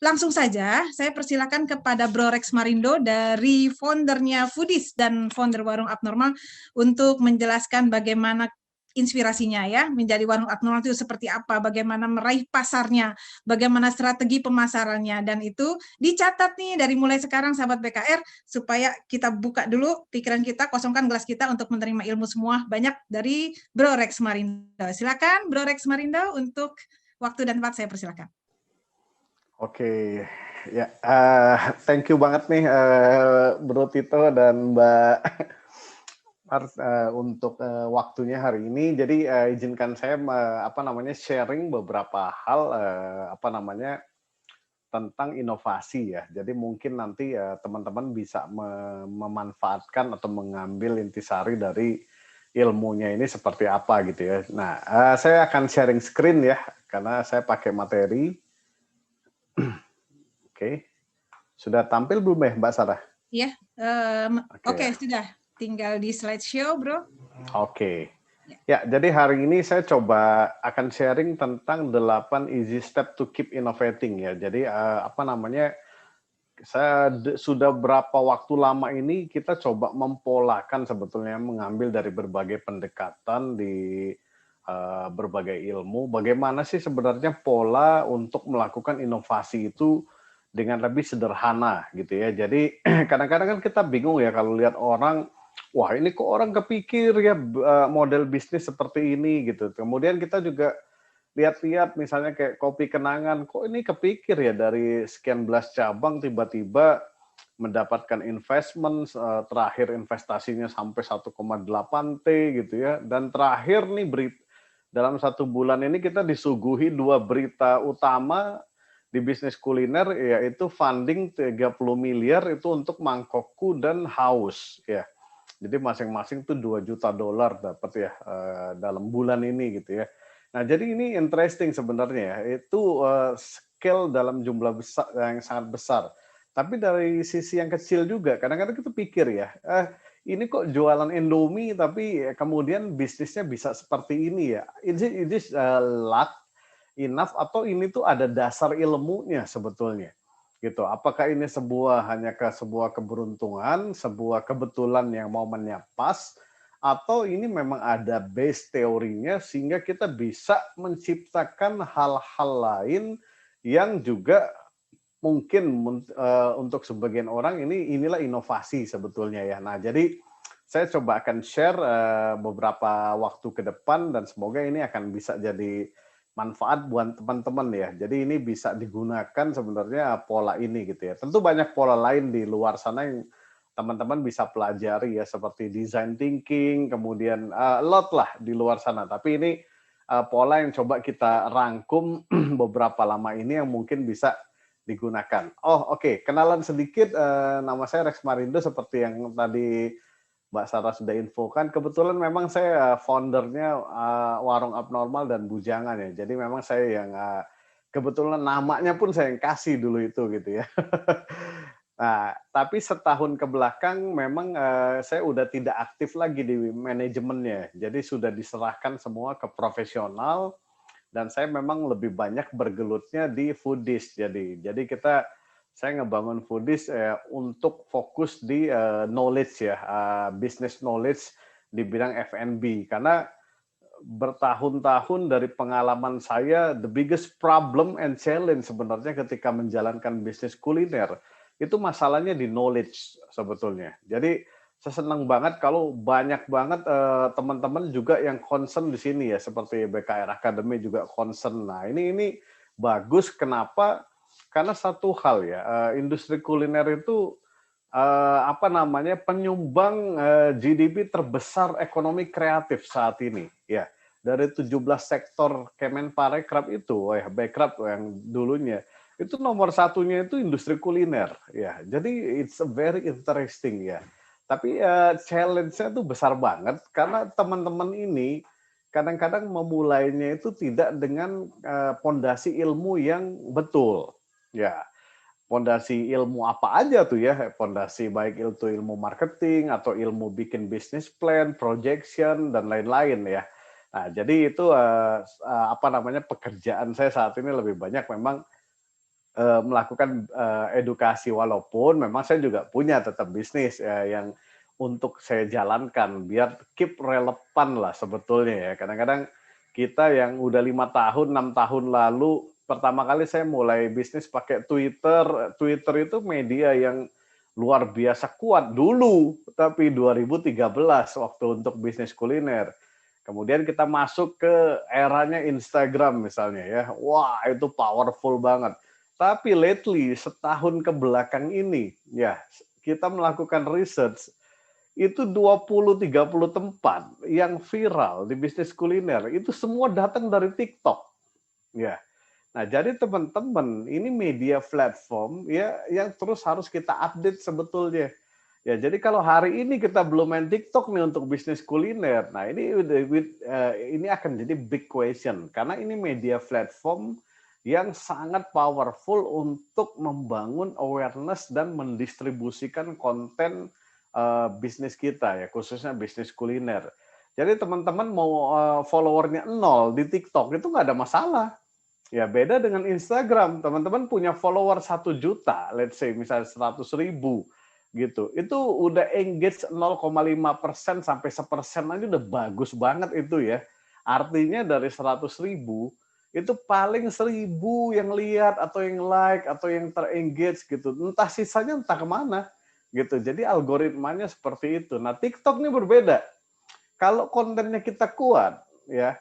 Langsung saja, saya persilakan kepada Bro Rex Marindo dari foundernya Foodies dan founder Warung Abnormal untuk menjelaskan bagaimana inspirasinya ya, menjadi warung abnormal itu seperti apa, bagaimana meraih pasarnya, bagaimana strategi pemasarannya, dan itu dicatat nih dari mulai sekarang sahabat BKR, supaya kita buka dulu pikiran kita, kosongkan gelas kita untuk menerima ilmu semua banyak dari Bro Rex Marindo. Silakan Bro Rex Marindo untuk waktu dan tempat saya persilakan. Oke, ya, thank you banget nih Bro Tito dan Mbak Mars untuk waktunya hari ini. Jadi izinkan saya sharing beberapa hal tentang inovasi ya. Jadi mungkin nanti teman-teman bisa memanfaatkan atau mengambil intisari dari ilmunya ini seperti apa gitu ya. Nah, saya akan sharing screen ya, karena saya pakai materi. Oke, sudah tampil belum ya Mbak Sarah? Iya, oke, sudah. Tinggal di slideshow, Bro. Oke. Ya, jadi hari ini saya coba akan sharing tentang 8 easy step to keep innovating ya. Jadi sudah berapa waktu lama ini kita coba mempolakan sebetulnya, mengambil dari berbagai pendekatan di berbagai ilmu, bagaimana sih sebenarnya pola untuk melakukan inovasi itu dengan lebih sederhana gitu ya. Jadi kadang-kadang kan kita bingung ya kalau lihat orang, wah ini kok orang kepikir ya model bisnis seperti ini gitu. Kemudian kita juga lihat-lihat misalnya kayak Kopi Kenangan, kok ini kepikir ya dari sekian belas cabang tiba-tiba mendapatkan investment, terakhir investasinya sampai 1,8 T gitu ya. Dan terakhir nih dalam 1 bulan ini kita disuguhi 2 berita utama di bisnis kuliner, yaitu funding 30 miliar itu untuk Mangkokku dan Haus ya. Jadi masing-masing tuh $2 juta dapat ya dalam bulan ini gitu ya. Nah, jadi ini interesting sebenarnya ya. Itu scale dalam jumlah besar yang sangat besar. Tapi dari sisi yang kecil juga, kadang-kadang kita pikir ya, ini kok jualan Indomie tapi kemudian bisnisnya bisa seperti ini ya. Is luck enough atau ini tuh ada dasar ilmunya sebetulnya? Gitu. Apakah ini hanya sebuah keberuntungan, sebuah kebetulan yang momennya pas, atau ini memang ada base teorinya sehingga kita bisa menciptakan hal-hal lain yang juga mungkin untuk sebagian orang inilah inovasi sebetulnya ya. Nah, jadi saya coba akan share beberapa waktu ke depan dan semoga ini akan bisa jadi manfaat buat teman-teman ya. Jadi ini bisa digunakan sebenarnya pola ini gitu ya. Tentu banyak pola lain di luar sana yang teman-teman bisa pelajari ya, seperti design thinking, kemudian lot lah di luar sana. Tapi ini pola yang coba kita rangkum beberapa lama ini yang mungkin bisa digunakan. Oh oke, kenalan sedikit, nama saya Rex Marindo seperti yang tadi Mbak Sarah sudah infokan. Kebetulan memang saya foundernya Warung Abnormal dan Bujangan ya. Jadi memang saya yang kebetulan namanya pun saya yang kasih dulu itu gitu ya. Nah, tapi setahun ke belakang memang saya udah tidak aktif lagi di manajemennya. Jadi sudah diserahkan semua ke profesional dan saya memang lebih banyak bergelutnya di Foodies. Jadi saya ngebangun Foodies untuk fokus di knowledge ya, business knowledge di bidang F&B, karena bertahun-tahun dari pengalaman saya, the biggest problem and challenge sebenarnya ketika menjalankan bisnis kuliner itu masalahnya di knowledge sebetulnya. Jadi saya senang banget kalau banyak banget teman-teman juga yang concern di sini ya, seperti BKR Academy juga concern. Nah, ini bagus. Kenapa? Karena satu hal ya, industri kuliner itu penyumbang GDP terbesar ekonomi kreatif saat ini ya. Dari 17 sektor Kemenparekraf itu, Bekraf yang dulunya, itu nomor satunya itu industri kuliner ya. Jadi it's a very interesting ya. Tapi challenge-nya tuh besar banget karena teman-teman ini kadang-kadang memulainya itu tidak dengan pondasi ilmu yang betul ya. Pondasi ilmu apa aja tuh ya, pondasi baik itu ilmu marketing atau ilmu bikin business plan, projection dan lain-lain ya. Nah, jadi itu pekerjaan saya saat ini lebih banyak memang melakukan edukasi, walaupun memang saya juga punya tetap bisnis yang untuk saya jalankan biar keep relevan lah sebetulnya ya. Kadang-kadang kita yang udah 5 tahun, 6 tahun lalu pertama kali saya mulai bisnis pakai Twitter. Twitter itu media yang luar biasa kuat dulu, tapi 2013 waktu untuk bisnis kuliner. Kemudian kita masuk ke eranya Instagram misalnya ya. Wah, itu powerful banget. Tapi lately, setahun ke belakang ini, ya, kita melakukan research, itu 20-30 tempat yang viral di bisnis kuliner, itu semua datang dari TikTok. Ya. Nah, jadi teman-teman, ini media platform ya yang terus harus kita update sebetulnya. Ya, jadi kalau hari ini kita belum main TikTok nih untuk bisnis kuliner, nah ini akan jadi big question karena ini media platform yang sangat powerful untuk membangun awareness dan mendistribusikan konten bisnis kita ya, khususnya bisnis kuliner. Jadi teman-teman mau followernya 0 di TikTok itu nggak ada masalah. Ya, beda dengan Instagram. Teman-teman punya follower 1 juta, let's say misalnya 100.000 gitu. Itu udah engage 0,5% sampai 1% aja udah bagus banget itu ya. Artinya dari 100.000 itu paling 1.000 yang lihat atau yang like atau yang terengage gitu. Entah sisanya entah kemana gitu. Jadi algoritmanya seperti itu. Nah, TikTok ini berbeda. Kalau kontennya kita kuat ya,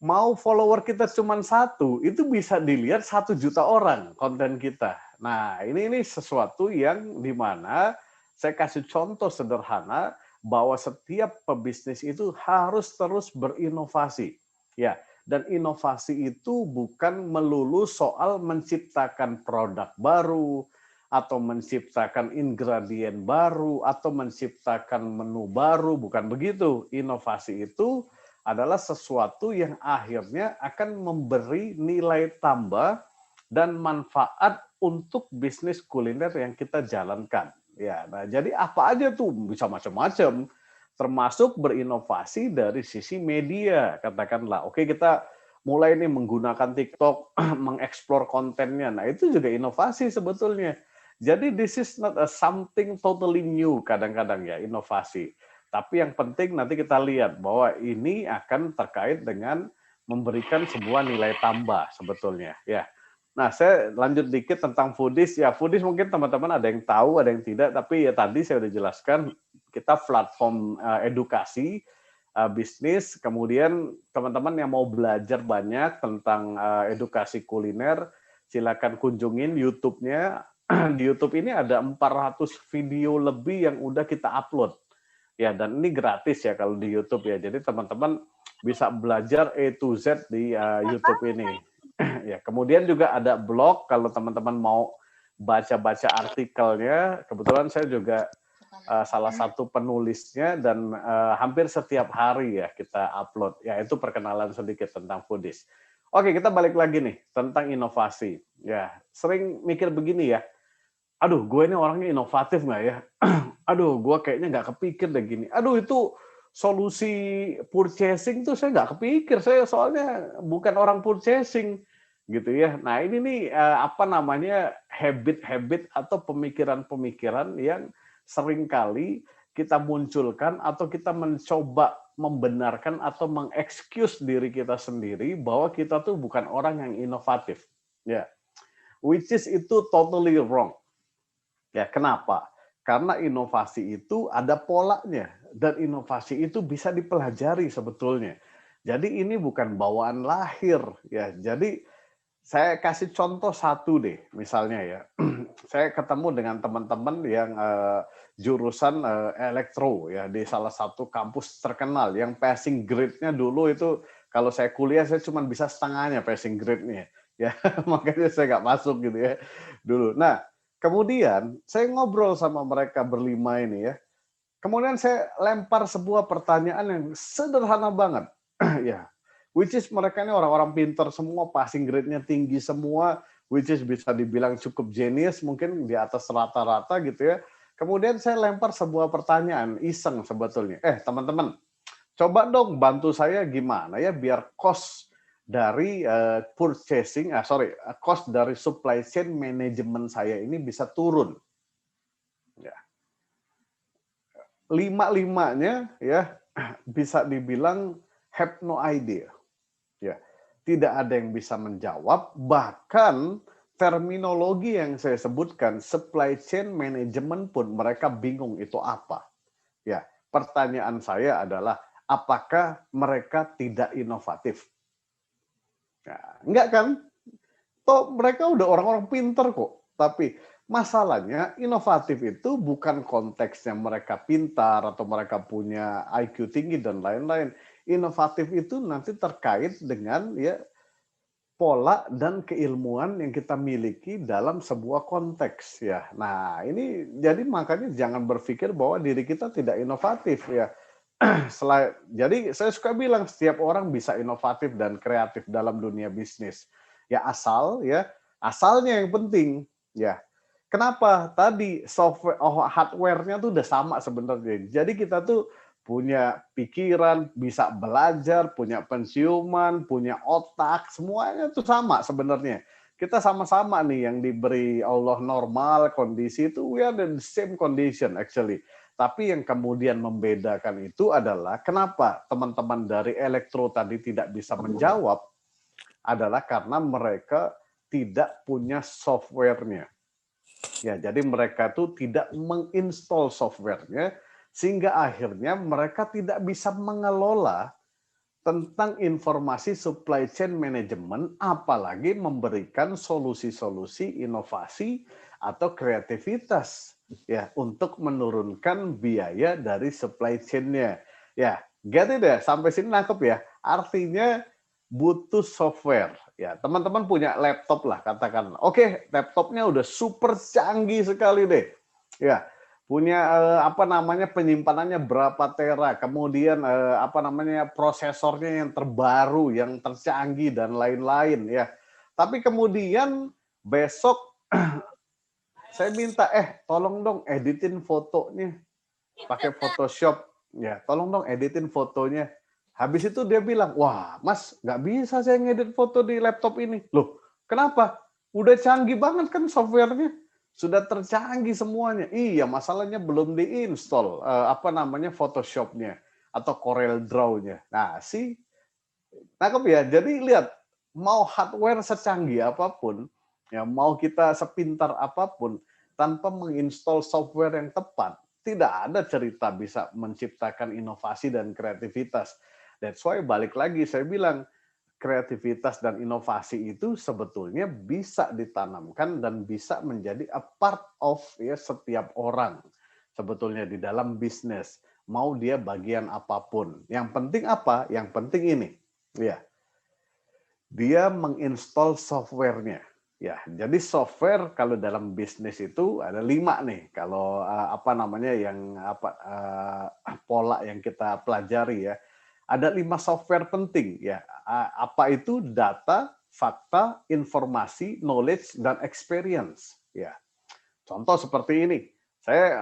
mau follower kita cuma 1, itu bisa dilihat 1 juta orang konten kita. Nah, ini sesuatu yang dimana saya kasih contoh sederhana bahwa setiap pebisnis itu harus terus berinovasi. Ya, dan inovasi itu bukan melulu soal menciptakan produk baru atau menciptakan ingredient baru atau menciptakan menu baru, bukan begitu. Inovasi itu adalah sesuatu yang akhirnya akan memberi nilai tambah dan manfaat untuk bisnis kuliner yang kita jalankan. Ya, nah jadi apa aja tuh bisa macam-macam, termasuk berinovasi dari sisi media. Katakanlah, oke kita mulai nih menggunakan TikTok, mengeksplor kontennya. Nah itu juga inovasi sebetulnya. Jadi this is not a something totally new kadang-kadang ya inovasi. Tapi yang penting nanti kita lihat bahwa ini akan terkait dengan memberikan sebuah nilai tambah sebetulnya. Ya. Nah, saya lanjut dikit tentang foodies. Ya, foodies mungkin teman-teman ada yang tahu, ada yang tidak. Tapi ya tadi saya sudah jelaskan, kita platform edukasi, bisnis. Kemudian teman-teman yang mau belajar banyak tentang edukasi kuliner, silakan kunjungin YouTube-nya. Di YouTube ini ada 400 video lebih yang udah kita upload. Ya, dan ini gratis ya kalau di YouTube ya. Jadi teman-teman bisa belajar A to Z di YouTube ini. Ya, kemudian juga ada blog kalau teman-teman mau baca-baca artikelnya. Kebetulan saya juga salah satu penulisnya dan hampir setiap hari ya kita upload. Ya, itu perkenalan sedikit tentang foodies. Oke, kita balik lagi nih tentang inovasi. Ya, sering mikir begini ya. Aduh, gue ini orangnya inovatif nggak ya? Aduh, gue kayaknya nggak kepikir deh gini. Aduh, itu solusi purchasing tuh saya nggak kepikir. Saya soalnya bukan orang purchasing gitu ya. Nah, ini nih apa namanya habit-habit atau pemikiran-pemikiran yang seringkali kita munculkan atau kita mencoba membenarkan atau mengexcuse diri kita sendiri bahwa kita tuh bukan orang yang inovatif. Ya, which is itu totally wrong. Ya, kenapa? Karena inovasi itu ada polanya dan inovasi itu bisa dipelajari sebetulnya. Jadi ini bukan bawaan lahir ya. Jadi saya kasih contoh satu deh, misalnya ya. Saya ketemu dengan teman-teman yang jurusan elektro ya di salah satu kampus terkenal yang passing grade-nya dulu itu kalau saya kuliah saya cuma bisa setengahnya passing grade-nya. Ya, makanya saya nggak masuk gitu ya dulu. Nah, kemudian saya ngobrol sama mereka berlima ini ya. Kemudian saya lempar sebuah pertanyaan yang sederhana banget. Ya, which is mereka ini orang-orang pintar semua, passing grade-nya tinggi semua, which is bisa dibilang cukup jenius, mungkin di atas rata-rata gitu ya. Kemudian saya lempar sebuah pertanyaan, iseng sebetulnya. Teman-teman, coba dong bantu saya gimana ya biar cost dari cost dari supply chain management saya ini bisa turun. Ya. Lima-limanya ya bisa dibilang have no idea. Ya. Tidak ada yang bisa menjawab, bahkan terminologi yang saya sebutkan, supply chain management pun mereka bingung itu apa. Ya, pertanyaan saya adalah apakah mereka tidak inovatif? Nah, enggak kan? Toh mereka udah orang-orang pinter kok. Tapi masalahnya inovatif itu bukan konteksnya mereka pintar atau mereka punya IQ tinggi dan lain-lain. Inovatif itu nanti terkait dengan ya pola dan keilmuan yang kita miliki dalam sebuah konteks ya. Nah, ini jadi makanya jangan berpikir bahwa diri kita tidak inovatif ya. Jadi saya suka bilang setiap orang bisa inovatif dan kreatif dalam dunia bisnis. Ya asalnya yang penting ya. Kenapa? Tadi software hardware-nya tuh udah sama sebenarnya. Jadi kita tuh punya pikiran, bisa belajar, punya pensiuman, punya otak, semuanya tuh sama sebenarnya. Kita sama-sama nih yang diberi Allah normal, kondisi itu we are the same condition actually. Tapi yang kemudian membedakan itu adalah kenapa teman-teman dari elektro tadi tidak bisa menjawab adalah karena mereka tidak punya software-nya. Ya, jadi mereka tuh tidak menginstall software-nya sehingga akhirnya mereka tidak bisa mengelola tentang informasi supply chain management, apalagi memberikan solusi-solusi inovasi atau kreativitas ya untuk menurunkan biaya dari supply chain-nya. Ya, get it ya, sampai sini nangkep ya. Artinya butuh software. Ya, teman-teman punya laptop lah katakan. Oke, laptopnya udah super canggih sekali deh. Ya, punya penyimpanannya berapa tera, kemudian prosesornya yang terbaru, yang tercanggih dan lain-lain ya. Tapi kemudian besok saya minta tolong dong editin fotonya pakai Photoshop ya, tolong dong editin fotonya. Habis itu dia bilang, wah mas nggak bisa saya ngedit foto di laptop ini. Loh kenapa? Udah canggih banget kan softwarenya. Sudah tercanggih semuanya. Iya, masalahnya belum diinstal Photoshop-nya atau Corel Draw-nya. Nah, nangkep ya. Jadi lihat, mau hardware secanggih apapun, ya mau kita sepintar apapun, tanpa menginstal software yang tepat, tidak ada cerita bisa menciptakan inovasi dan kreativitas. That's why balik lagi saya bilang, kreativitas dan inovasi itu sebetulnya bisa ditanamkan dan bisa menjadi a part of ya setiap orang sebetulnya di dalam bisnis, mau dia bagian apapun. Yang penting apa? Yang penting ini, ya dia menginstal softwarenya. Ya, jadi software kalau dalam bisnis itu ada 5 nih. Kalau pola yang kita pelajari ya. Ada 5 software penting ya. Apa itu? Data, fakta, informasi, knowledge, dan experience. Ya. Contoh seperti ini. Saya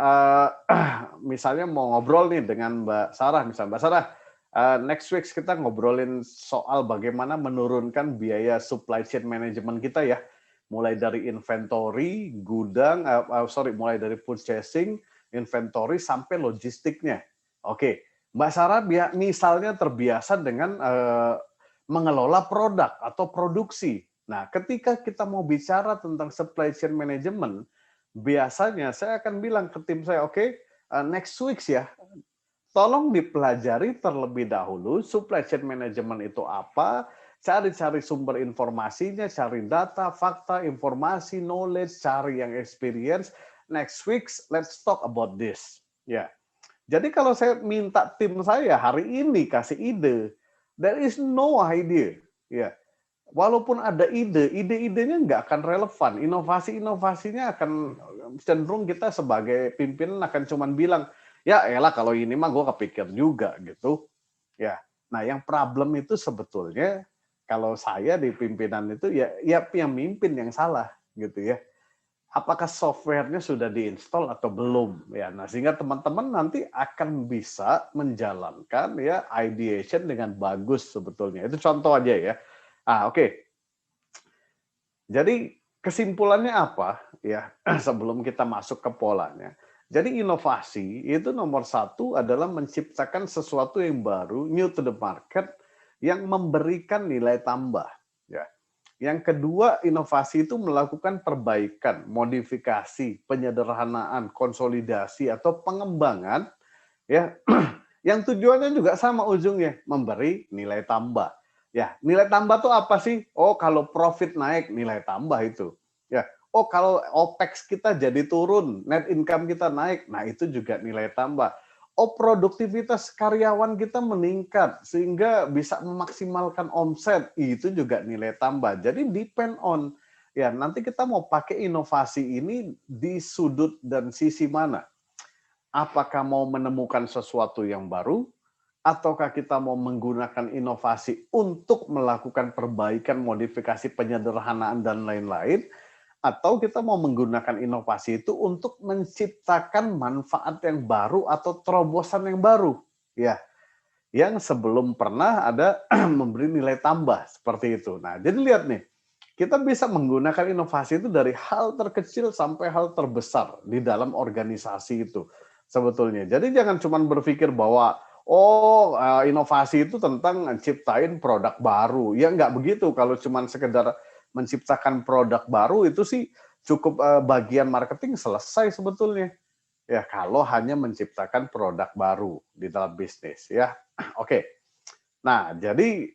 misalnya mau ngobrol nih dengan Mbak Sarah, misalnya Mbak Sarah, next week kita ngobrolin soal bagaimana menurunkan biaya supply chain management kita ya. Mulai dari inventory, gudang, mulai dari purchasing, inventory, sampai logistiknya. Oke, Mbak Sarah misalnya terbiasa dengan mengelola produk atau produksi. Nah, ketika kita mau bicara tentang supply chain management, biasanya saya akan bilang ke tim saya, oke, next week ya, tolong dipelajari terlebih dahulu supply chain management itu apa, cari-cari sumber informasinya, cari data, fakta, informasi, knowledge, cari yang experience. Next week, let's talk about this. Ya, jadi kalau saya minta tim saya hari ini kasih ide, there is no idea. Ya, walaupun ada ide-idenya nggak akan relevan. Inovasi-inovasinya akan cenderung kita sebagai pimpinan akan cuman bilang, ya elah kalau ini mah gue kepikir juga gitu. Ya, nah yang problem itu sebetulnya kalau saya di pimpinan itu ya yang mimpin yang salah gitu ya. Apakah softwarenya sudah diinstal atau belum ya. Nah, sehingga teman-teman nanti akan bisa menjalankan ya ideation dengan bagus sebetulnya. Itu contoh aja ya. Oke. Jadi kesimpulannya apa ya sebelum kita masuk ke polanya. Jadi inovasi itu nomor satu adalah menciptakan sesuatu yang baru, new to the market, yang memberikan nilai tambah. Ya. Yang kedua, inovasi itu melakukan perbaikan, modifikasi, penyederhanaan, konsolidasi atau pengembangan ya yang tujuannya juga sama ujungnya, memberi nilai tambah. Ya, nilai tambah tuh apa sih? Oh, kalau profit naik, nilai tambah itu. Ya, oh kalau OPEX kita jadi turun, net income kita naik, nah itu juga nilai tambah. Oh, produktivitas karyawan kita meningkat sehingga bisa memaksimalkan omset, itu juga nilai tambah. Jadi depend on ya nanti kita mau pakai inovasi ini di sudut dan sisi mana. Apakah mau menemukan sesuatu yang baru, ataukah kita mau menggunakan inovasi untuk melakukan perbaikan, modifikasi, penyederhanaan, dan lain-lain, atau kita mau menggunakan inovasi itu untuk menciptakan manfaat yang baru atau terobosan yang baru, ya, yang sebelum pernah ada memberi nilai tambah seperti itu. Nah, jadi lihat nih, kita bisa menggunakan inovasi itu dari hal terkecil sampai hal terbesar di dalam organisasi itu sebetulnya. Jadi jangan cuma berpikir bahwa inovasi itu tentang ciptain produk baru. Ya nggak begitu. Kalau cuma sekedar menciptakan produk baru itu sih cukup bagian marketing selesai sebetulnya. Ya kalau hanya menciptakan produk baru di dalam bisnis ya. Oke. Nah, jadi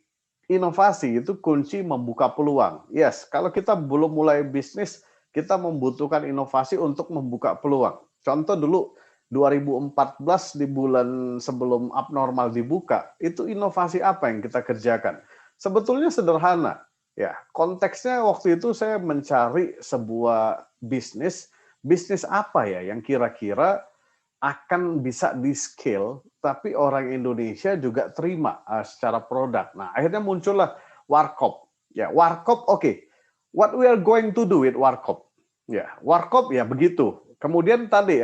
inovasi itu kunci membuka peluang. Yes, kalau kita belum mulai bisnis, kita membutuhkan inovasi untuk membuka peluang. Contoh dulu 2014 di bulan sebelum abnormal dibuka, itu inovasi apa yang kita kerjakan? Sebetulnya sederhana. Ya, konteksnya waktu itu saya mencari sebuah bisnis apa ya yang kira-kira akan bisa di-scale, tapi orang Indonesia juga terima secara produk. Nah, akhirnya muncullah Warkop. Ya, Warkop, oke. What we are going to do with Warkop? Ya, Warkop ya begitu. Kemudian tadi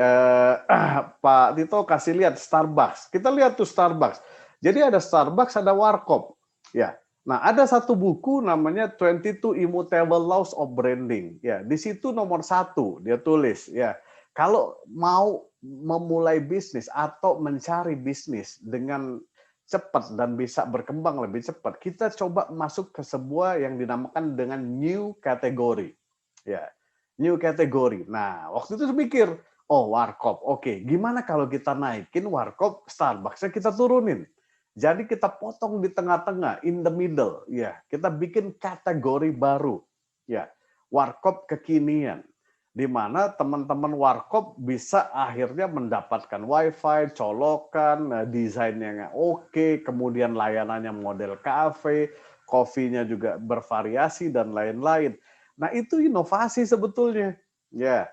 Pak Tito kasih lihat Starbucks. Kita lihat tuh Starbucks. Jadi ada Starbucks, ada Warkop. Ya. Nah, ada satu buku namanya 22 Immutable Laws of Branding. Ya, di situ nomor 1 dia tulis ya. Kalau mau memulai bisnis atau mencari bisnis dengan cepat dan bisa berkembang lebih cepat, kita coba masuk ke sebuah yang dinamakan dengan new category. Ya, new category. Nah, waktu itu saya mikir, oh Warkop, oke. Gimana kalau kita naikin Warkop Starbucks-nya kita turunin. Jadi kita potong di tengah-tengah, in the middle. Ya, kita bikin kategori baru. Ya, Warkop kekinian, di mana teman-teman Warkop bisa akhirnya mendapatkan wifi, colokan, desainnya yang oke, kemudian layanannya model kafe, kopinya juga bervariasi dan lain-lain. Nah, itu inovasi sebetulnya. Ya.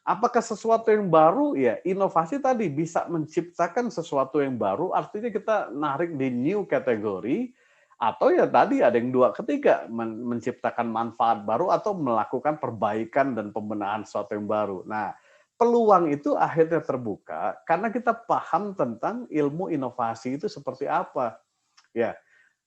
Apakah sesuatu yang baru? Ya, inovasi tadi bisa menciptakan sesuatu yang baru, artinya kita narik di new kategori, atau ya tadi ada yang dua ketiga, menciptakan manfaat baru atau melakukan perbaikan dan pembenahan sesuatu yang baru. Nah, peluang itu akhirnya terbuka karena kita paham tentang ilmu inovasi itu seperti apa. Ya,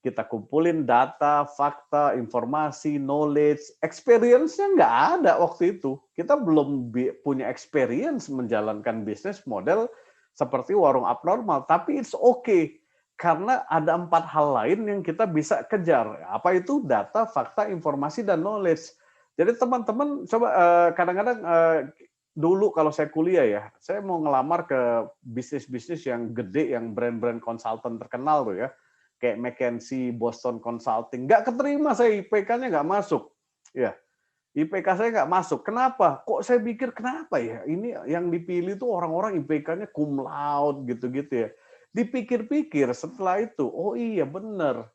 kita kumpulin data, fakta, informasi, knowledge, experience-nya nggak ada waktu itu. Kita belum punya experience menjalankan bisnis model seperti warung abnormal, tapi it's okay. Karena ada 4 hal lain yang kita bisa kejar. Apa itu? Data, fakta, informasi, dan knowledge. Jadi teman-teman coba kadang-kadang dulu kalau saya kuliah ya, saya mau ngelamar ke bisnis-bisnis yang gede, yang brand-brand konsultan terkenal tuh ya, kayak McKinsey, Boston Consulting, nggak keterima saya, IPK-nya nggak masuk. Ya, IPK saya nggak masuk. Kenapa? Kok saya pikir kenapa ya? Ini yang dipilih tuh orang-orang IPK-nya cum laude gitu-gitu ya. Dipikir-pikir setelah itu, oh iya bener.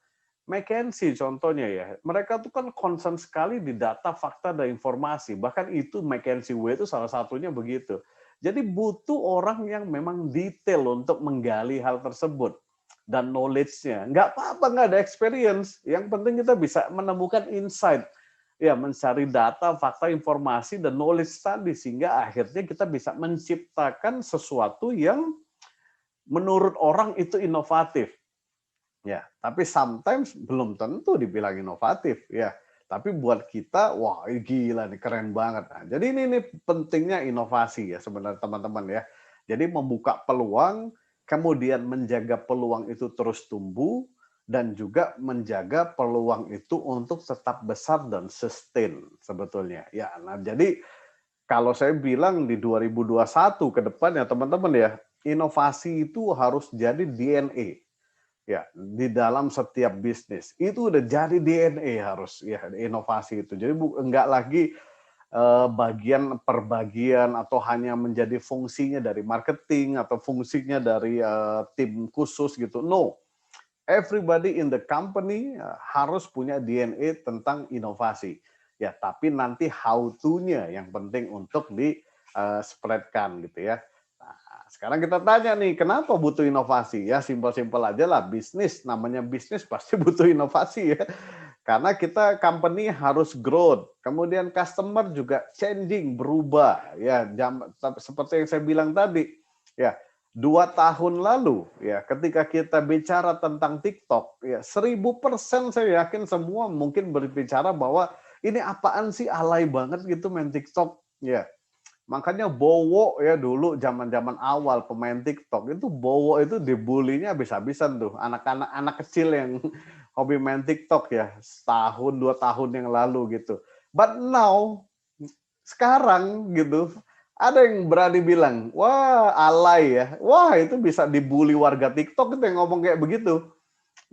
McKinsey contohnya ya, mereka tuh kan concern sekali di data, fakta, dan informasi. Bahkan itu McKinsey Way itu salah satunya begitu. Jadi butuh orang yang memang detail untuk menggali hal tersebut. Dan knowledge-nya. Nggak apa-apa, nggak ada experience. Yang penting kita bisa menemukan insight. Ya, mencari data, fakta, informasi, dan knowledge tadi. Sehingga akhirnya kita bisa menciptakan sesuatu yang menurut orang itu inovatif. Ya, tapi sometimes belum tentu dibilang inovatif, ya. Tapi buat kita, wah ini gila nih, keren banget. Nah, jadi ini pentingnya inovasi ya sebenarnya teman-teman ya. Jadi membuka peluang, kemudian menjaga peluang itu terus tumbuh, dan juga menjaga peluang itu untuk tetap besar dan sustain sebetulnya. Ya, nah jadi kalau saya bilang di 2021 ke depan ya teman-teman ya, inovasi itu harus jadi DNA. Ya, di dalam setiap bisnis itu udah jadi DNA harus ya inovasi itu. Jadi enggak lagi bagian per bagian atau hanya menjadi fungsinya dari marketing atau fungsinya dari tim khusus gitu. No, everybody in the company harus punya DNA tentang inovasi. Ya, tapi nanti how to-nya yang penting untuk di spread-kan gitu ya. Nah, sekarang kita tanya nih, kenapa butuh inovasi? Ya, simpel-simpel aja lah, bisnis, namanya bisnis pasti butuh inovasi ya. Karena kita company harus growth, kemudian customer juga changing, berubah. Ya, seperti yang saya bilang tadi, ya 2 tahun lalu, ya ketika kita bicara tentang TikTok, ya 1000% saya yakin semua mungkin berbicara bahwa ini apaan sih, alay banget gitu main TikTok. Ya, makanya Bowo ya dulu zaman-zaman awal pemain TikTok itu Bowo itu dibulinya habis-habisan tuh anak-anak anak kecil yang hobi main TikTok ya setahun 2 tahun yang lalu gitu. But now sekarang gitu ada yang berani bilang, wah alay ya, wah itu bisa dibully warga TikTok itu yang ngomong kayak begitu,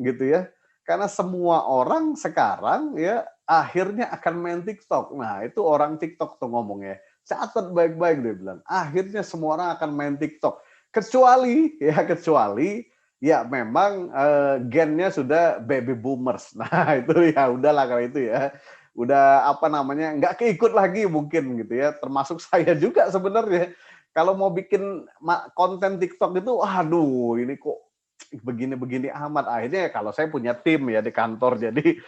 gitu ya. Karena semua orang sekarang ya akhirnya akan main TikTok. Nah itu orang TikTok tuh ngomongnya. Catat baik-baik dia bilang. Akhirnya semua orang akan main TikTok. Kecuali ya memang gennya sudah baby boomers. Nah itu ya udahlah kalau itu ya. Udah apa namanya nggak keikut lagi mungkin gitu ya. Termasuk saya juga sebenarnya. Kalau mau bikin konten TikTok itu, aduh ini kok begini-begini amat. Akhirnya kalau saya punya tim ya di kantor, jadi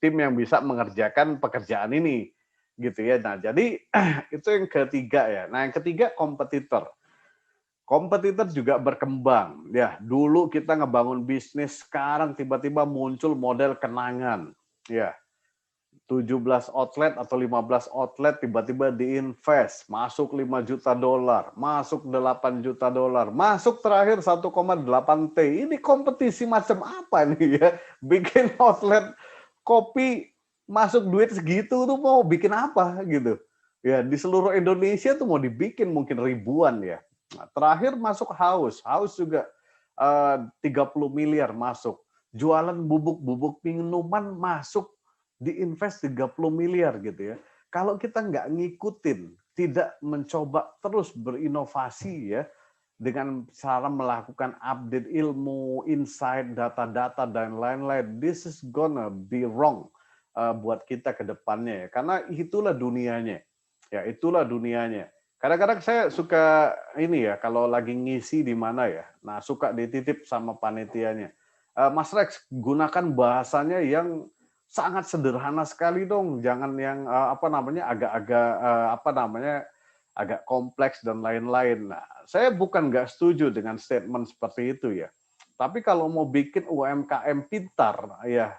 tim yang bisa mengerjakan pekerjaan ini gitu ya. Nah, jadi itu yang ketiga ya. Nah, yang ketiga kompetitor. Kompetitor juga berkembang. Ya, dulu kita ngebangun bisnis, sekarang tiba-tiba muncul model kenangan. Ya, 17 outlet atau 15 outlet tiba-tiba diinvest, masuk 5 juta dolar, masuk 8 juta dolar, masuk terakhir 1,8 T. Ini kompetisi macam apa nih ya? Bikin outlet kopi masuk duit segitu tuh mau bikin apa gitu. Ya, di seluruh Indonesia tuh mau dibikin mungkin ribuan ya. Nah, terakhir masuk Haus juga 30 miliar masuk. Jualan bubuk-bubuk minuman masuk diinvest 30 miliar gitu ya. Kalau kita nggak ngikutin, tidak mencoba terus berinovasi ya, dengan cara melakukan update ilmu, insight, data-data, dan lain-lain, this is gonna be wrong buat kita ke depannya ya. Karena itulah dunianya. Ya, itulah dunianya. Kadang-kadang saya suka ini ya, kalau lagi ngisi di mana ya, nah suka dititip sama panitianya. Mas Rex, gunakan bahasanya yang sangat sederhana sekali dong, jangan yang apa namanya agak-agak apa namanya agak kompleks dan lain-lain. Nah, saya bukan nggak setuju dengan statement seperti itu ya. Tapi kalau mau bikin UMKM pintar, ya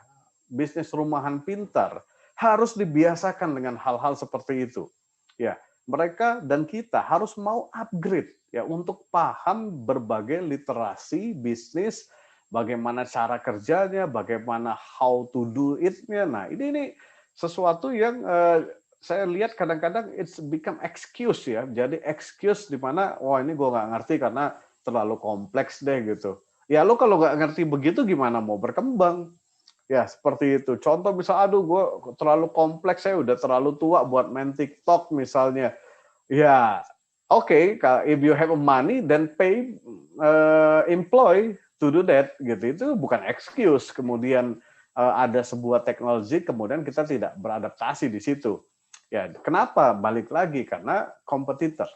bisnis rumahan pintar, harus dibiasakan dengan hal-hal seperti itu. Ya, mereka dan kita harus mau upgrade ya untuk paham berbagai literasi bisnis, bagaimana cara kerjanya, bagaimana how to do it-nya. Nah, ini sesuatu yang saya lihat kadang-kadang it's become excuse ya. Jadi excuse di mana, wah ini gue nggak ngerti karena terlalu kompleks deh gitu. Ya lo kalau nggak ngerti begitu gimana mau berkembang? Ya seperti itu. Contoh misal, aduh gue terlalu kompleks, saya udah terlalu tua buat main TikTok misalnya. Ya, oke, if you have money, then pay employ to do that, gitu. Itu bukan excuse. Kemudian ada sebuah teknologi, kemudian kita tidak beradaptasi di situ. Ya, kenapa? Balik lagi karena kompetitor.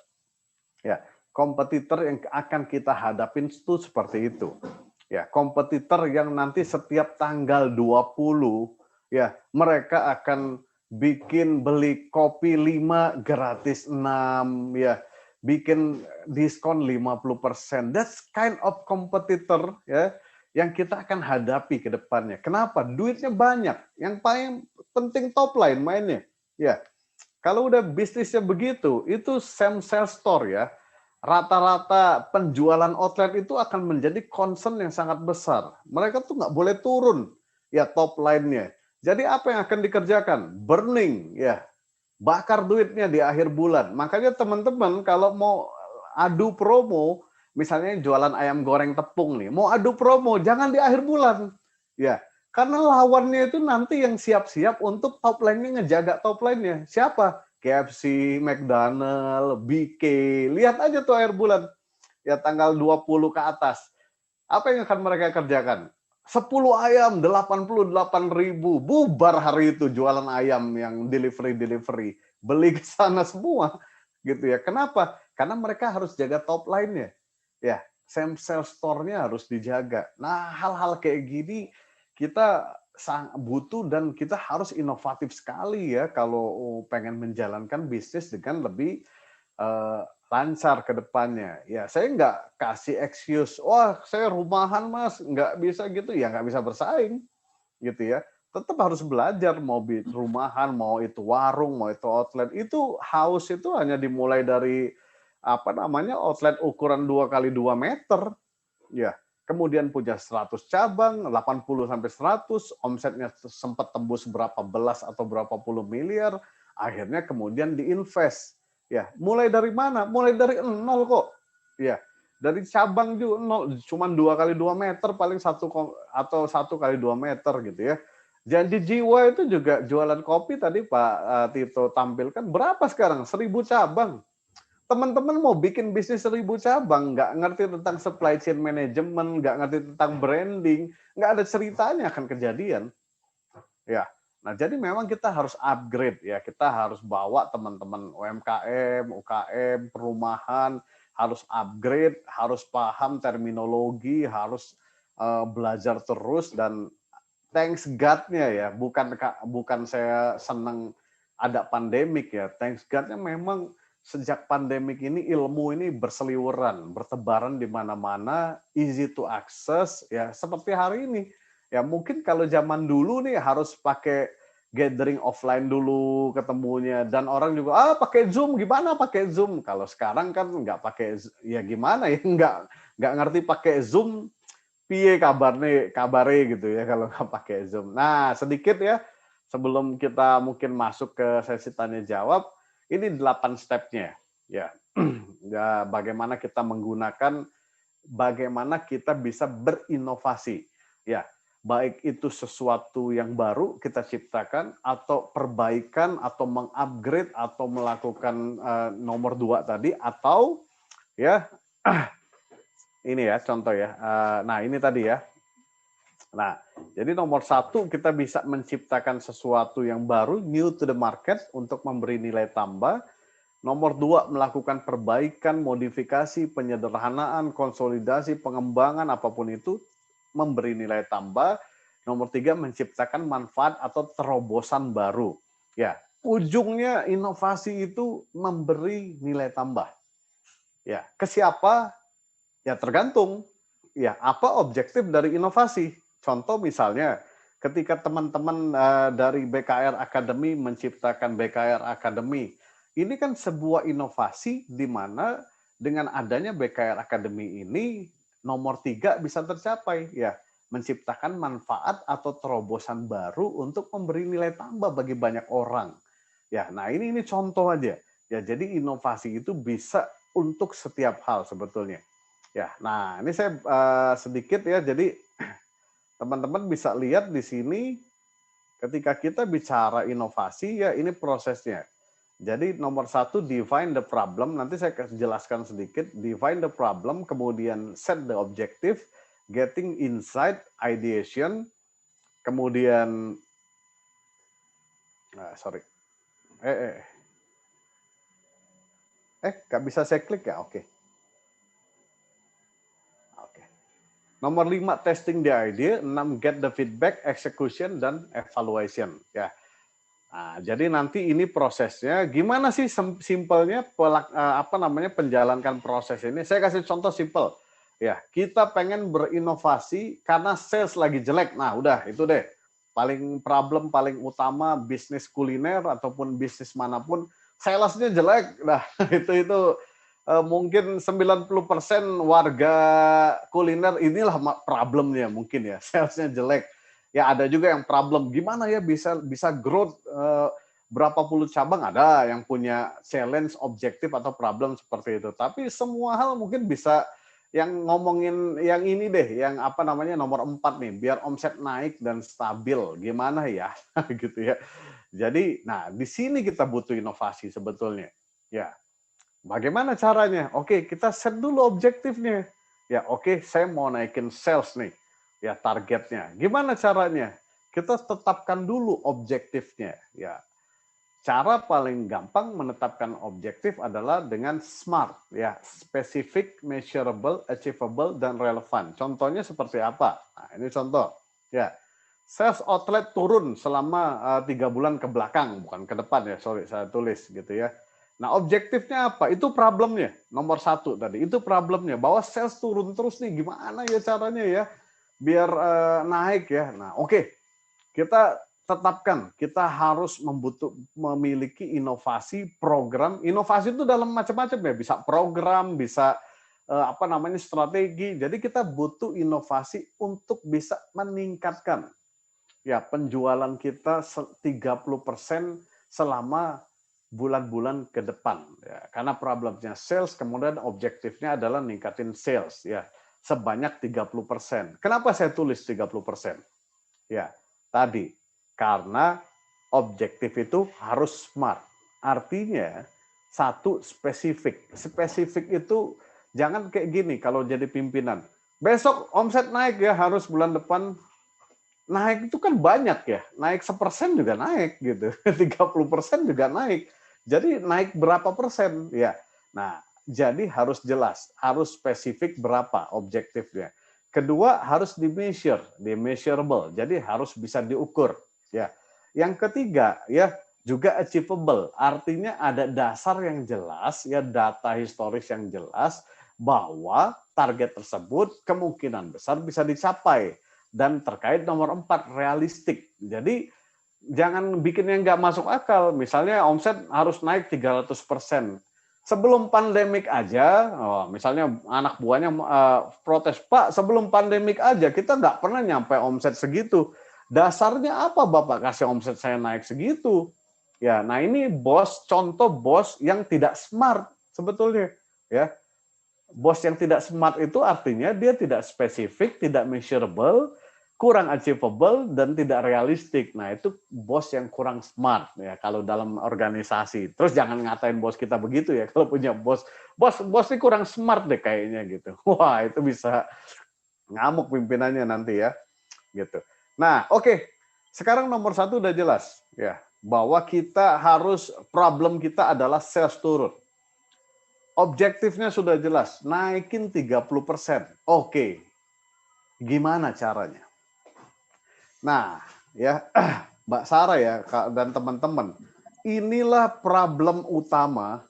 Ya, kompetitor yang akan kita hadapin itu seperti itu. Ya, kompetitor yang nanti setiap tanggal 20 ya, mereka akan bikin beli kopi 5 gratis 6 ya, bikin diskon 50%. That's kind of competitor ya yang kita akan hadapi ke depannya. Kenapa? Duitnya banyak. Yang paling penting top line mainnya. Ya, kalau udah bisnisnya begitu, itu same sales store ya. Rata-rata penjualan outlet itu akan menjadi concern yang sangat besar. Mereka tuh nggak boleh turun ya top line-nya. Jadi apa yang akan dikerjakan? Burning ya, bakar duitnya di akhir bulan. Makanya teman-teman kalau mau adu promo, misalnya jualan ayam goreng tepung nih, mau adu promo jangan di akhir bulan. Ya, karena lawannya itu nanti yang siap-siap untuk top line-nya ngejaga top line-nya. Siapa? KFC, McDonald, BK. Lihat aja tuh akhir bulan. Ya tanggal 20 ke atas. Apa yang akan mereka kerjakan? 10 ayam, 88.000. Bubar hari itu jualan ayam yang delivery. Beli ke sana semua. Gitu ya. Kenapa? Karena mereka harus jaga top line-nya. Ya, same sales store-nya harus dijaga. Nah, hal-hal kayak gini kita butuh dan kita harus inovatif sekali ya kalau pengen menjalankan bisnis dengan lebih lancar ke depannya. Ya, saya nggak kasih excuse, wah saya rumahan mas, nggak bisa gitu, ya nggak bisa bersaing gitu ya. Tetap harus belajar, mau rumahan, mau itu warung, mau itu outlet, itu house itu hanya dimulai dari apa namanya outlet ukuran 2 kali 2 meter, ya. Kemudian punya 100 cabang, 80 sampai 100, omsetnya sempat tembus berapa belas atau berapa puluh miliar, akhirnya kemudian diinvest. Ya, mulai dari mana? Mulai dari nol kok. Ya, dari cabang juga nol, cuma 2 kali 2 meter paling atau 1 kali 2 meter gitu ya. Janji jiwa itu juga jualan kopi tadi Pak Tito tampilkan berapa sekarang? 1.000 cabang. Teman-teman mau bikin bisnis 1.000 cabang, nggak ngerti tentang supply chain management, nggak ngerti tentang branding, nggak ada ceritanya akan kejadian. Ya, nah jadi memang kita harus upgrade ya, kita harus bawa teman-teman UMKM, UKM, perumahan, harus upgrade, harus paham terminologi, harus belajar terus dan thanks God-nya ya, bukan saya senang ada pandemik ya, thanks God-nya memang sejak pandemik ini ilmu ini berseliweran, bertebaran di mana-mana, easy to access ya seperti hari ini. Ya mungkin kalau zaman dulu nih harus pakai gathering offline dulu ketemunya dan orang juga pakai Zoom gimana pakai Zoom. Kalau sekarang kan nggak pakai ya gimana ya nggak ngerti pakai Zoom piye kabare gitu ya kalau nggak pakai Zoom. Nah, sedikit ya sebelum kita mungkin masuk ke sesi tanya jawab, ini 8 step-nya ya. Ya, bagaimana kita bagaimana kita bisa berinovasi. Ya, baik itu sesuatu yang baru kita ciptakan atau perbaikan atau mengupgrade atau melakukan nomor 2 tadi atau ya ini ya contoh ya. Nah ini tadi ya. Nah jadi nomor 1 kita bisa menciptakan sesuatu yang baru, new to the market untuk memberi nilai tambah. Nomor 2 melakukan perbaikan, modifikasi, penyederhanaan, konsolidasi, pengembangan apapun itu memberi nilai tambah. Nomor 3 menciptakan manfaat atau terobosan baru. Ya ujungnya inovasi itu memberi nilai tambah. Ya ke siapa? Ya tergantung, ya apa objektif dari inovasi. Contoh misalnya, ketika teman-teman dari BKR Academy menciptakan BKR Academy, ini kan sebuah inovasi di mana dengan adanya BKR Academy ini nomor 3 bisa tercapai, ya menciptakan manfaat atau terobosan baru untuk memberi nilai tambah bagi banyak orang. Ya, nah ini contoh aja. Ya, jadi inovasi itu bisa untuk setiap hal sebetulnya. Ya, nah ini saya sedikit ya, jadi teman-teman bisa lihat di sini ketika kita bicara inovasi ya ini prosesnya. Jadi nomor 1 define the problem, nanti saya jelaskan sedikit, define the problem, kemudian set the objective, getting insight, ideation, kemudian, nggak bisa saya klik ya, oke. Nomor 5, testing the idea. 6, get the feedback, execution, dan evaluation. Ya. Nah, jadi nanti ini prosesnya. Gimana sih simpelnya penjalankan proses ini? Saya kasih contoh simpel. Ya, kita pengen berinovasi karena sales lagi jelek. Nah, udah itu deh. Problem paling utama bisnis kuliner ataupun bisnis manapun, salesnya jelek. Nah, itu mungkin 90% warga kuliner inilah problemnya mungkin ya, salesnya jelek. Ya ada juga yang problem gimana ya bisa growth berapa puluh cabang, ada yang punya challenge, objektif atau problem seperti itu. Tapi semua hal mungkin bisa yang ngomongin yang ini deh, yang apa namanya nomor 4 nih, biar omset naik dan stabil, gimana ya, gitu ya. Jadi, nah di sini kita butuh inovasi sebetulnya. Ya, bagaimana caranya? Oke, kita set dulu objektifnya. Ya, oke, saya mau naikin sales nih, ya targetnya. Gimana caranya? Kita tetapkan dulu objektifnya. Ya, cara paling gampang menetapkan objektif adalah dengan SMART, ya, specific, measurable, achievable, dan relevan. Contohnya seperti apa? Nah, ini contoh. Ya, sales outlet turun selama 3 bulan ke belakang, bukan ke depan ya, sorry saya tulis gitu ya. Nah, objektifnya apa? Itu problemnya, nomor 1 tadi. Itu problemnya, bahwa sales turun terus nih, gimana ya caranya ya, biar naik ya. Nah, oke. Kita tetapkan, kita harus memiliki inovasi program. Inovasi itu dalam macam-macam ya, bisa program, bisa apa namanya strategi. Jadi kita butuh inovasi untuk bisa meningkatkan ya penjualan kita 30% selama bulan-bulan ke depan. Ya, karena problemnya sales, kemudian objektifnya adalah ningkatin sales ya sebanyak 30%. Kenapa saya tulis 30%? Ya, tadi karena objektif itu harus smart. Artinya satu spesifik. Spesifik itu jangan kayak gini kalau jadi pimpinan. Besok omset naik ya, harus bulan depan naik, itu kan banyak ya. Naik 1% juga naik gitu. 30% juga naik. Jadi naik berapa persen ya. Nah, jadi harus jelas, harus spesifik berapa objektifnya. Kedua harus measurable. Jadi harus bisa diukur ya. Yang ketiga ya juga achievable. Artinya ada dasar yang jelas ya, data historis yang jelas bahwa target tersebut kemungkinan besar bisa dicapai. Dan terkait nomor 4, realistik. Jadi jangan bikin yang nggak masuk akal. Misalnya omset harus naik 300%. Sebelum pandemik aja, misalnya anak buahnya protes, Pak, sebelum pandemik aja kita nggak pernah nyampe omset segitu. Dasarnya apa Bapak kasih omset saya naik segitu? Ya, nah ini contoh bos yang tidak smart sebetulnya. Ya, bos yang tidak smart itu artinya dia tidak spesifik, tidak measurable, kurang achievable, dan tidak realistik. Nah, itu bos yang kurang smart ya kalau dalam organisasi. Terus jangan ngatain bos kita begitu ya, kalau punya bos ini kurang smart deh kayaknya gitu. Wah, itu bisa ngamuk pimpinannya nanti ya, gitu. Nah, oke. Sekarang nomor 1 udah jelas ya, bahwa kita harus problem kita adalah sales turun. Objektifnya sudah jelas, naikin 30%. Oke, gimana caranya? Nah, ya Mbak Sarah ya dan teman-teman, inilah problem utama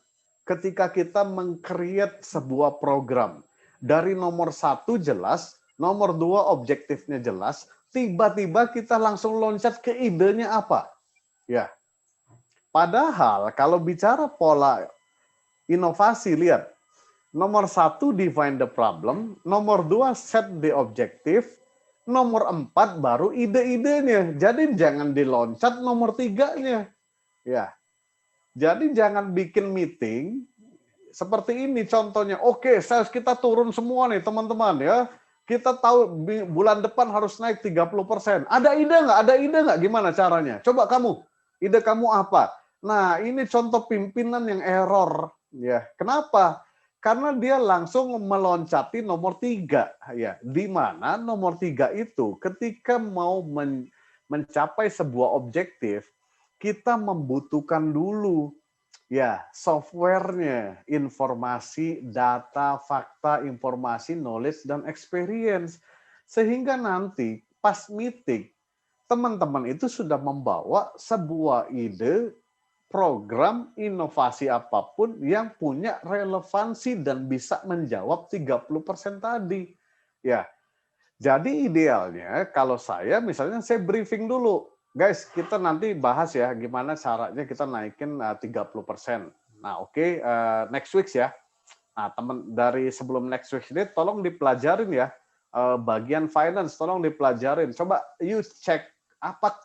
ketika kita meng-create sebuah program. Dari nomor 1 jelas, nomor 2 objektifnya jelas, tiba-tiba kita langsung loncat ke idenya apa? Ya, padahal kalau bicara pola inovasi, lihat, nomor 1 define the problem, nomor 2 set the objective, nomor 4 baru ide-idenya. Jadi jangan diloncat nomor 3-nya. Ya. Jadi jangan bikin meeting seperti ini contohnya. Oke, sales kita turun semua nih teman-teman ya. Kita tahu bulan depan harus naik 30%. Ada ide nggak? Ada ide nggak gimana caranya? Coba kamu. Ide kamu apa? Nah, ini contoh pimpinan yang error. Ya, kenapa? Karena dia langsung meloncati nomor 3. Ya, di mana nomor 3 itu ketika mau mencapai sebuah objektif, kita membutuhkan dulu ya, softwarenya, informasi, data, fakta, informasi, knowledge, dan experience. Sehingga nanti pas meeting, teman-teman itu sudah membawa sebuah ide program inovasi apapun yang punya relevansi dan bisa menjawab 30% tadi. Ya, jadi idealnya kalau saya misalnya saya briefing dulu. Guys, kita nanti bahas ya gimana caranya kita naikin 30%. Nah, oke, next week ya. Nah, teman dari sebelum next week ini tolong dipelajarin ya. Bagian finance tolong dipelajarin. Coba you cek apa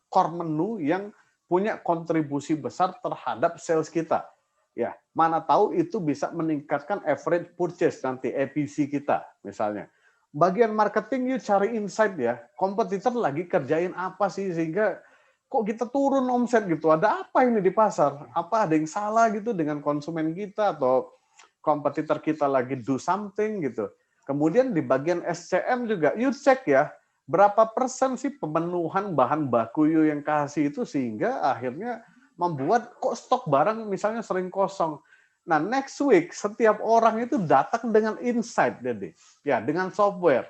core menu yang punya kontribusi besar terhadap sales kita. Ya, mana tahu itu bisa meningkatkan average purchase nanti APC kita misalnya. Bagian marketing you cari insight ya. Kompetitor lagi kerjain apa sih sehingga kok kita turun omset gitu. Ada apa ini di pasar? Apa ada yang salah gitu dengan konsumen kita atau kompetitor kita lagi do something gitu. Kemudian di bagian SCM juga, you cek ya, berapa persen sih pemenuhan bahan baku you yang kasih itu sehingga akhirnya membuat kok stok barang misalnya sering kosong. Nah, next week setiap orang itu datang dengan insight jadi ya dengan software.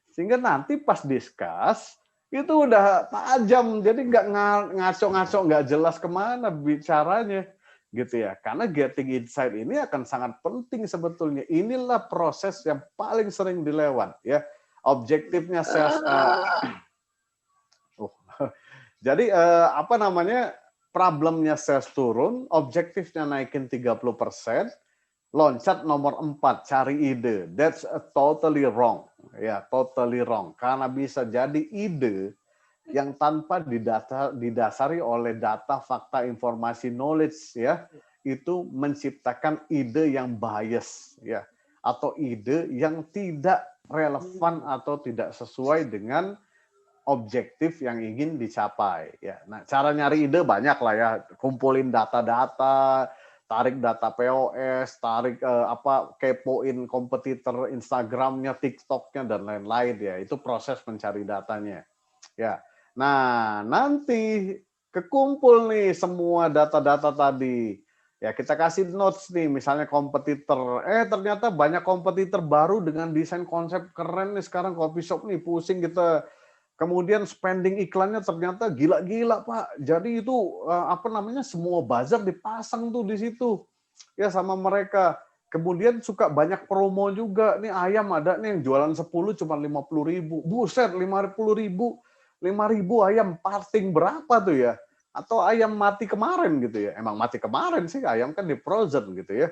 Sehingga nanti pas discuss itu udah tajam, jadi nggak ngaco-ngaco, nggak jelas kemana bicaranya gitu ya. Karena getting insight ini akan sangat penting sebetulnya. Inilah proses yang paling sering dilewat ya. Objektifnya sales jadi apa namanya? Problemnya sales turun, objektifnya naikin 30%, loncat nomor 4 cari ide. That's totally wrong. Ya, totally wrong. Karena bisa jadi ide yang tanpa didasari oleh data, fakta, informasi, knowledge ya, itu menciptakan ide yang bias ya, atau ide yang tidak relevan atau tidak sesuai dengan objektif yang ingin dicapai ya. Nah, cara nyari ide banyak lah ya, kumpulin data-data, tarik data POS, tarik kepoin kompetitor Instagramnya, TikToknya dan lain-lain ya. Itu proses mencari datanya. Ya. Nah, nanti kekumpul nih semua data-data tadi. Ya, kita kasih notes nih, misalnya kompetitor. Ternyata banyak kompetitor baru dengan desain konsep keren nih sekarang coffee shop nih, pusing kita. Kemudian spending iklannya ternyata gila-gila, Pak. Jadi itu apa namanya semua buzzer dipasang tuh di situ. Ya sama mereka. Kemudian suka banyak promo juga. Nih ayam ada nih yang jualan 10 cuma 50.000. Buset, 50.000. 5.000 ayam parting berapa tuh ya? Atau ayam mati kemarin gitu ya. Emang mati kemarin sih, ayam kan di frozen gitu ya.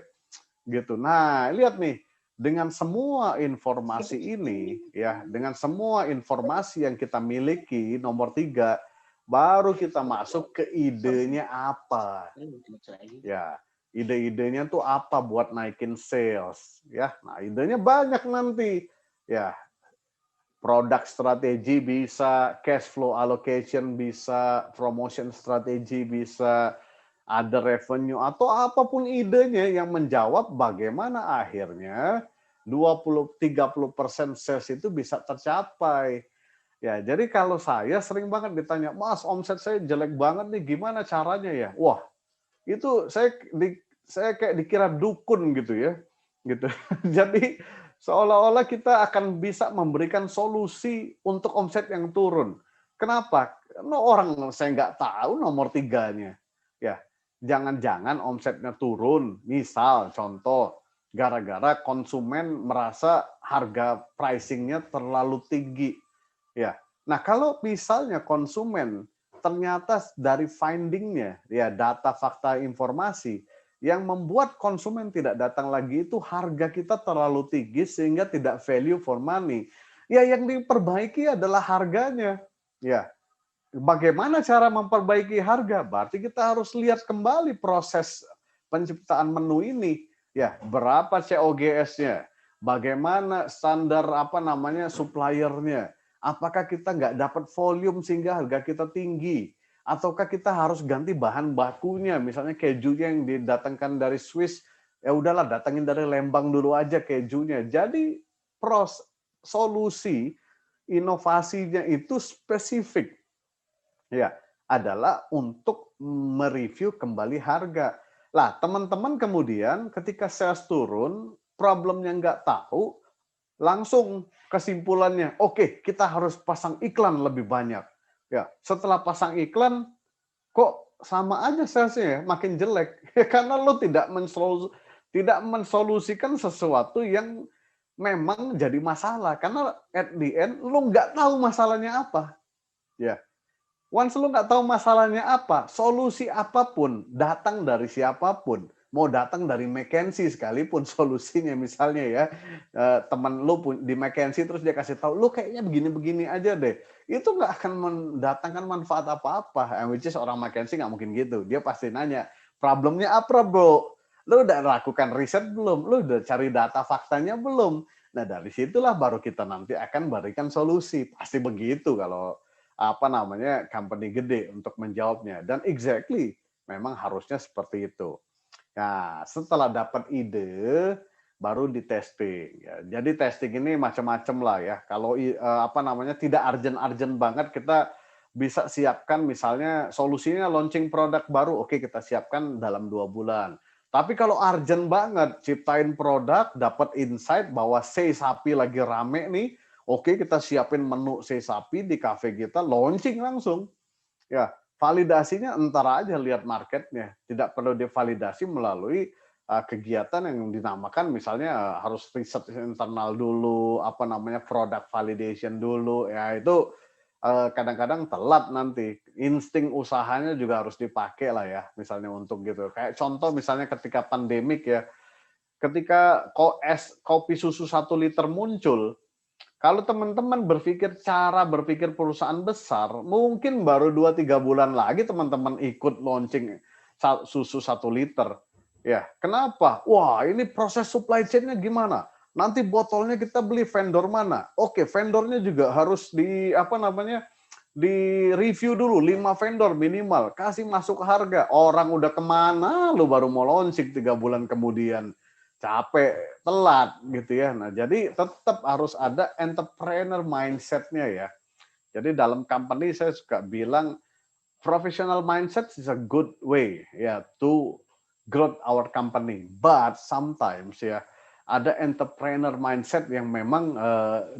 Gitu. Nah, lihat nih, dengan semua informasi ini ya, dengan semua informasi yang kita miliki, nomor 3, baru kita masuk ke idenya apa. Ya, ide-idenya tuh apa buat naikin sales ya. Nah, idenya banyak nanti. Ya, produk strategi bisa, cash flow allocation bisa, promotion strategi bisa, ada revenue atau apapun idenya yang menjawab bagaimana akhirnya 20-30% sales itu bisa tercapai. Ya, jadi kalau saya sering banget ditanya, "Mas, omset saya jelek banget nih, gimana caranya ya?" Wah, itu saya kayak dikira dukun gitu ya. Gitu. Jadi seolah-olah kita akan bisa memberikan solusi untuk omset yang turun. Kenapa? Karena orang saya nggak tahu nomor 3-nya. Ya, jangan-jangan omsetnya turun, misal contoh, gara-gara konsumen merasa harga pricing-nya terlalu tinggi. Ya. Nah, kalau misalnya konsumen ternyata dari finding-nya, ya data, fakta, informasi, yang membuat konsumen tidak datang lagi itu harga kita terlalu tinggi sehingga tidak value for money. Ya, yang diperbaiki adalah harganya. Ya, bagaimana cara memperbaiki harga? Berarti kita harus lihat kembali proses penciptaan menu ini. Ya, berapa COGS-nya? Bagaimana standar apa namanya suppliernya? Apakah kita nggak dapat volume sehingga harga kita tinggi? Ataukah kita harus ganti bahan bakunya? Misalnya kejunya yang didatangkan dari Swiss, ya udahlah datangin dari Lembang dulu aja kejunya. Jadi solusi inovasinya itu spesifik. Ya, adalah untuk mereview kembali harga. Lah, teman-teman kemudian ketika sales turun, problemnya nggak tahu, langsung kesimpulannya, oke, kita harus pasang iklan lebih banyak. Ya, setelah pasang iklan, kok sama aja salesnya ya, makin jelek. Karena lo tidak mensolusikan sesuatu yang memang jadi masalah. Karena at the end lo nggak tahu masalahnya apa. Ya, once lo nggak tahu masalahnya apa, solusi apapun datang dari siapapun, mau datang dari McKinsey sekalipun solusinya misalnya ya, teman lo di McKinsey terus dia kasih tahu, lo kayaknya begini-begini aja deh, itu nggak akan mendatangkan manfaat apa-apa. Which is orang McKinsey nggak mungkin gitu, dia pasti nanya, problemnya apa bro? Lo udah lakukan riset belum? Lo udah cari data faktanya belum? Nah dari situlah baru kita nanti akan berikan solusi. Pasti begitu kalau apa namanya company gede untuk menjawabnya. Dan exactly memang harusnya seperti itu. Nah setelah dapat ide baru di testing. Ya, jadi testing ini macam-macam lah ya. Kalau apa namanya tidak urgent banget, kita bisa siapkan misalnya solusinya launching produk baru, oke kita siapkan dalam 2 bulan. Tapi kalau urgent banget, ciptain produk, dapat insight bahwa sei sapi lagi rame nih, oke kita siapin menu sei sapi di cafe kita, launching langsung. Ya, validasinya entar aja lihat marketnya, tidak perlu divalidasi melalui kegiatan yang dinamakan misalnya harus riset internal dulu, apa namanya product validation dulu, ya itu kadang-kadang telat nanti. Insting usahanya juga harus dipakai lah ya, misalnya untuk gitu. Kayak contoh misalnya ketika pandemik ya, ketika kopi susu 1 liter muncul, kalau teman-teman cara berpikir perusahaan besar, mungkin baru 2-3 bulan lagi teman-teman ikut launching susu 1 liter. Ya, kenapa? Wah, ini proses supply chain-nya gimana? Nanti botolnya kita beli vendor mana? Oke, vendornya juga harus di review dulu 5 vendor minimal, kasih masuk harga. Orang udah kemana, lu baru mau launching 3 bulan kemudian. Capek, telat gitu ya. Nah, jadi tetap harus ada entrepreneur mindset-nya ya. Jadi dalam company saya suka bilang professional mindset is a good way ya to grow our company. But sometimes ya ada entrepreneur mindset yang memang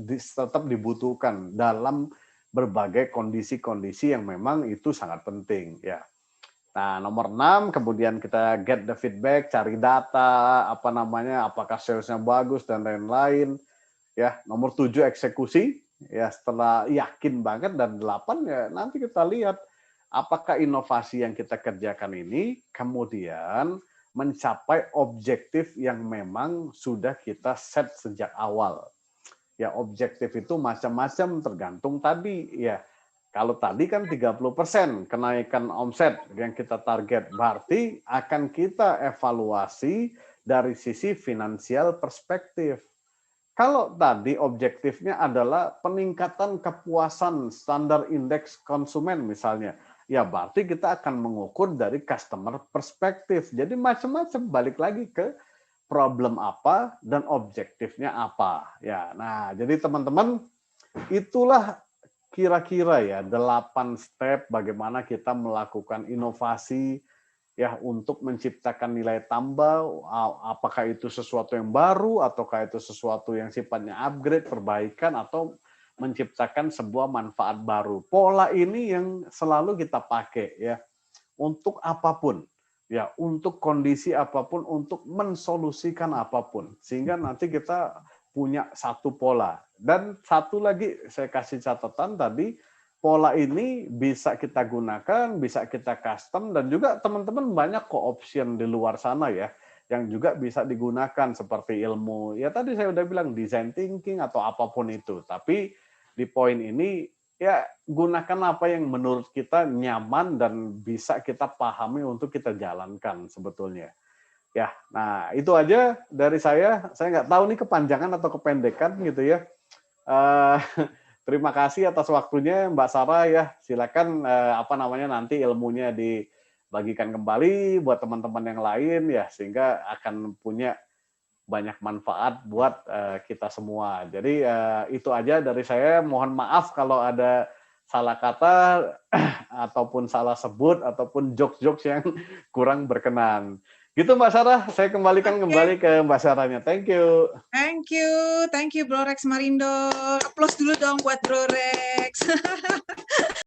tetap dibutuhkan dalam berbagai kondisi-kondisi yang memang itu sangat penting ya. Nah, nomor 6, kemudian kita get the feedback, cari data, apa namanya, apakah salesnya bagus, dan lain-lain. Ya, nomor 7, eksekusi. Ya, setelah yakin banget, dan 8, ya nanti kita lihat apakah inovasi yang kita kerjakan ini kemudian mencapai objektif yang memang sudah kita set sejak awal. Ya, objektif itu macam-macam tergantung tadi, ya. Kalau tadi kan 30% kenaikan omset yang kita target, berarti akan kita evaluasi dari sisi finansial perspektif. Kalau tadi objektifnya adalah peningkatan kepuasan standar indeks konsumen misalnya, ya berarti kita akan mengukur dari customer perspektif. Jadi macam-macam, balik lagi ke problem apa dan objektifnya apa. Ya, nah jadi teman-teman itulah kira-kira ya 8 step bagaimana kita melakukan inovasi ya untuk menciptakan nilai tambah, apakah itu sesuatu yang baru ataukah itu sesuatu yang sifatnya upgrade, perbaikan atau menciptakan sebuah manfaat baru. Pola ini yang selalu kita pakai ya untuk apapun. Ya, untuk kondisi apapun, untuk mensolusikan apapun. Sehingga nanti kita punya satu pola. Dan satu lagi saya kasih catatan tadi, pola ini bisa kita gunakan, bisa kita custom, dan juga teman-teman banyak kok option di luar sana ya, yang juga bisa digunakan seperti ilmu, ya tadi saya udah bilang design thinking atau apapun itu. Tapi di poin ini, ya gunakan apa yang menurut kita nyaman dan bisa kita pahami untuk kita jalankan sebetulnya. Ya, nah itu aja dari saya. Saya nggak tahu nih kepanjangan atau kependekan gitu ya. Terima kasih atas waktunya Mbak Sarah ya. Silakan nanti ilmunya dibagikan kembali buat teman-teman yang lain ya, sehingga akan punya banyak manfaat buat kita semua. Jadi itu aja dari saya. Mohon maaf kalau ada salah kata ataupun salah sebut ataupun jokes-jokes yang kurang berkenan. Gitu Mbak Sarah, saya kembalikan kembali ke Mbak Sarahnya. Thank you. Thank you Bro Rex Marindo. Applause dulu dong buat Bro Rex.